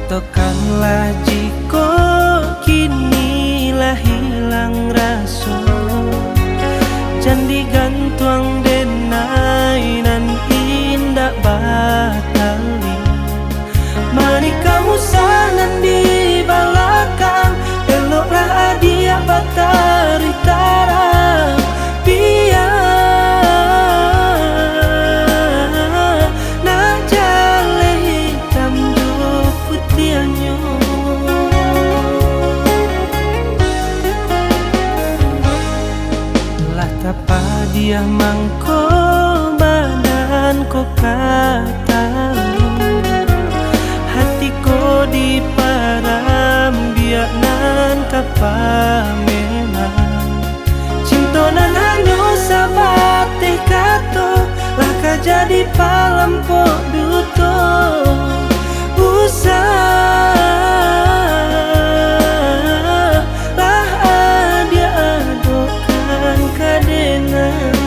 Matokanlah jiko kini lah hilang rasa, jan digantuang denai nan indah batali. Manikah musanan di balakang, eloklah dia batari tarang biar nak jale hitam jo putianyo. Lah tapa dia mangko badan ko katamu, hatiku di param biak nan kapamenan. Cintonan hanyo sabate kato, laka jadi palampok duto usah lah dia adokan kadenan.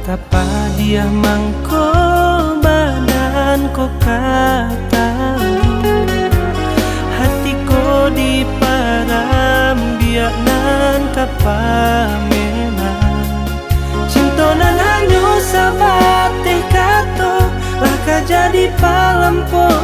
Tapa dia mangko badan ko katamu, hatiku di param biak nan kapamenan. Cintonan hanyo sabate kato, laka jadi palampo